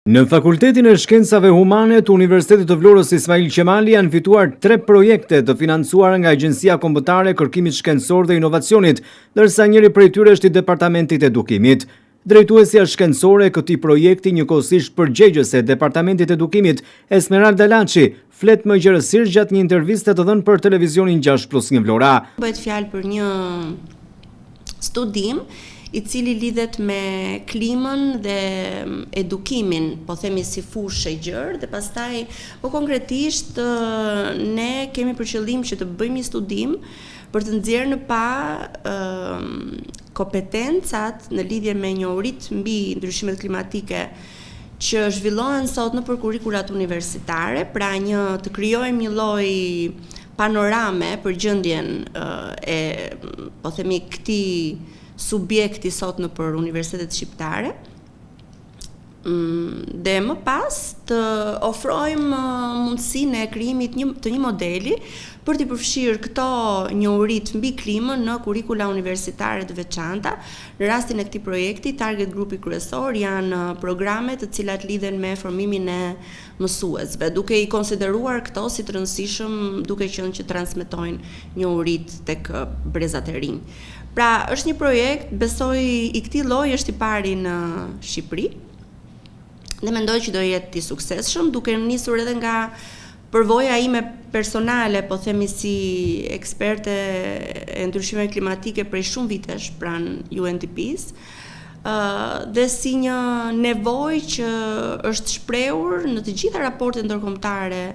Në Fakultetin e Shkencave Humane të Universitetit të Vlorës Ismail Qemali janë fituar 3 projekte të financuara nga Agjencia Kombëtare e Kërkimit Shkencor dhe Inovacionit, ndërsa njëri prej tyre është i Departamentit të Edukimit. Drejtuesja shkencore e këtij projekti, njëkohësisht përgjegjëse e Departamentit të Edukimit, Esmeralda Laçi, flet më gjerësisht gjatë një interviste të dhënë për televizionin 6+1 Vlora. Bëhet fjalë për një studim i cili lidhet me klimën dhe edukimin, po themi si fushë e gjerë, dhe pastaj po konkretisht ne kemi për qëllim që të bëjmë një studim për të nxjerrë në pa kompetencat në lidhje me njohuritë mbi ndryshimet klimatike që zhvillohen sot nëpër kurrikulat universitare, pra të krijojmë një lloj panorame për gjendjen e, po themi, këtij subjekti sot nëpër universitetet shqiptare, dhe më pas të ofrojmë mundësinë e krijimit të një modeli për të përfshirë këto njohuritë mbi klimën në kurrikula universitare të veçanta. Në rastin e këtij projekti, target grupi kryesor janë programe të cilat lidhen me formimin e mësuesve, duke i konsideruar këto si të rëndësishëm, duke qenë që transmetojnë njohuritë tek brezat e rinj. Pra, është një projekt, besoj i këtij lloji është i pari në Shqipëri, dhe mendoj që do jetë i suksesshëm, duke nisur edhe nga përvoja ime personale, po themi si eksperte e ndryshimeve klimatike prej shumë vitesh pranë UNDP-s, dhe si një nevojë që është shprehur në të gjitha raportet ndërkombëtare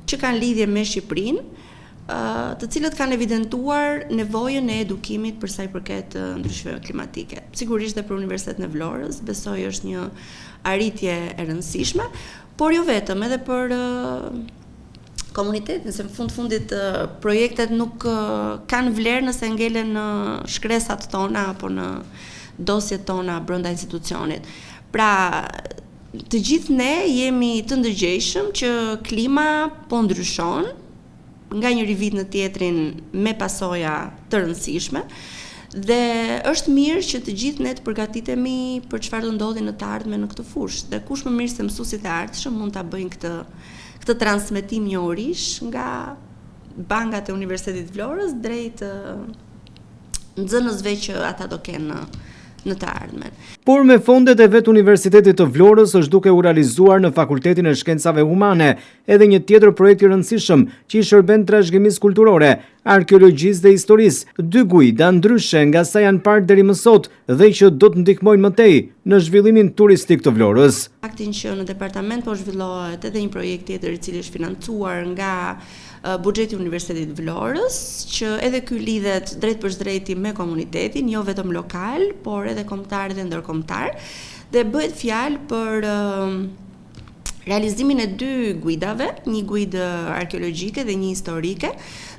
që kanë lidhje me Shqipërinë, të cilët kanë evidentuar nevojën e edukimit për sa i përket ndryshimeve klimatike. Sigurisht dhe për Universitetin e Vlorës, besoj është një arritje e rëndësishme, por jo vetëm, edhe për komunitetin, se në fundit projektet nuk kanë vlerë nëse ngelen në shkresat tona apo në dosjet tona brenda institucionit. Pra, të gjithë ne jemi të ndërgjegjshëm që klima po ndryshon nga njëri vit në tjetrin me pasoja të rëndësishme, dhe është mirë që të gjithë ne të përgatitemi për çfarë do ndodhi në të ardhmen në këtë fushë. Dhe kush më mirë se mësuesit e ardhshëm mund ta bëjnë këtë transmetim njohurish nga bankat e Universitetit të Vlorës drejt nxënësve që ata do kenë në të ardhmen. Por me fondet e vet Universitetit të Vlorës është duke u realizuar në Fakultetin e Shkencave Humane edhe një tjetër projekt i rëndësishëm që i shërben trashëgimisë kulturore, arkeologjisë dhe historisë, 2 gujda ndryshe nga sa janë parë deri më sot dhe që do të ndihmojnë më tej në zhvillimin turistik të Vlorës. Faktin që në departament po zhvillohet edhe një projekt tjetër i cili është financuar nga buxheti i Universitetit të Vlorës, që edhe ky lidhet drejt për drejti me komunitetin, jo vetëm lokal, por edhe kombëtar dhe ndërkombëtar, dhe bëhet fjalë për realizimin e 2 guidave, një guidë arkeologjike dhe një historike.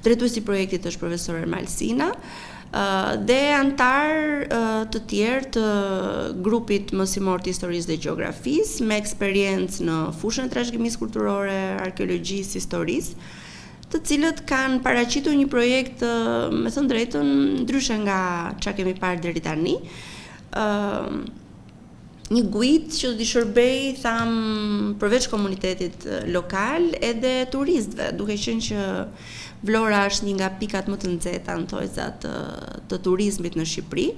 Drejtuesi i projektit është profesor Ermal Sina, dhe antar të tjerë të grupit mësimor të historisë dhe gjeografisë, me eksperiencë në fushën e trashëgimisë kulturore, arkeologjisë, historisë, të cilët kanë paraqitur një projekt, me thënë drejtën, ndryshe nga çka kemi parë deri tani. Një guid që do t'i shërbej, përveç komunitetit lokal, edhe turistëve, duke qenë që Vlora është një nga pikat më të nxehta në thojzat të turizmit në Shqipëri.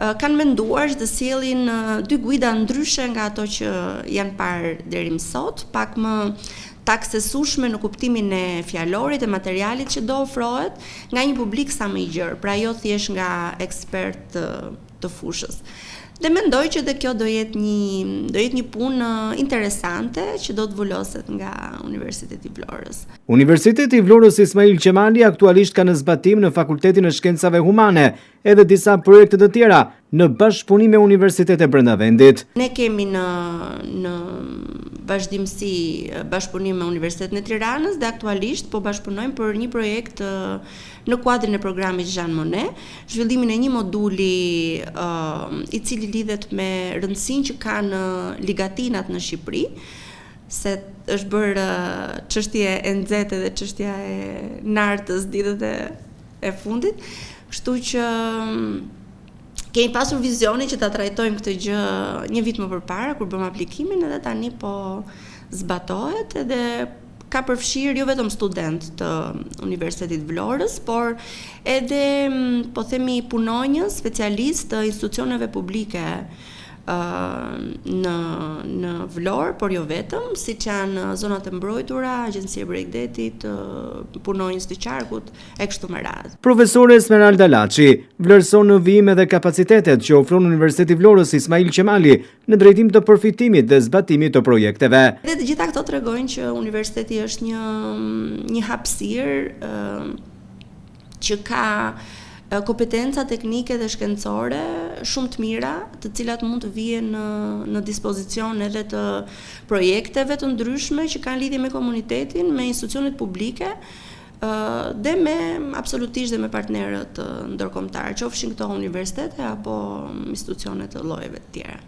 Kanë menduar që të sjellin 2 guida ndryshe nga ato që janë parë deri më sot, pak më të aksesueshme në kuptimin e fjalorit e materialit që do ofrohet nga një publik sa më i gjerë, pra jo thjesht nga ekspert të fushës. Dhe mendoj që dhe kjo do jetë një punë interesante që do të vulloset nga Universiteti i Vlorës. Universiteti i Vlorës Ismail Qemali aktualisht ka në zbatim në Fakultetin e Shkencave Humane edhe disa projekte të tjera në bashkëpunim me universitete brenda vendit. Ne kemi në vazhdimsi bashkëpunim me Universitetin e Tiranës dhe aktualisht po bashkëpunojmë për një projekt në kuadrin e programit Jean Monnet, zhvillimin e një moduli i cili lidhet me rëndësinë që kanë ligatinat në Shqipëri, se është bërë çështje e nxehtë dhe çështja e nartës ditët e fundit, kështu që Kemi pasur vizionin që ta trajtojmë këtë gjë një vit më përpara kur bëm aplikimin, edhe tani po zbatohet, edhe ka përfshirë jo vetëm student të Universitetit Vlorës, por edhe po themi punonjës, specialist të institucioneve publike në Vlorë, por jo vetëm, siç janë zonat e mbrojtura, Agjencia e Bregdetit, punonjës të qarkut e kështu me radhë. Profesore Esmeralda Laçi vlerëson në vijim edhe kapacitetet që ofron Universiteti Vlorës Ismail Qemali në drejtim të përfitimit dhe zbatimit të projekteve. Dhe të gjitha këto tregojnë që universiteti është një hapësirë që ka kompetenca teknike dhe shkencore shumë të mira, të cilat mund të vijen në dispozicion edhe të projekteve të ndryshme që kanë lidhje me komunitetin, me institucionet publike dhe absolutisht dhe me partnerët ndërkombëtar, qofshin këto universitete apo institucione të llojeve të tjera.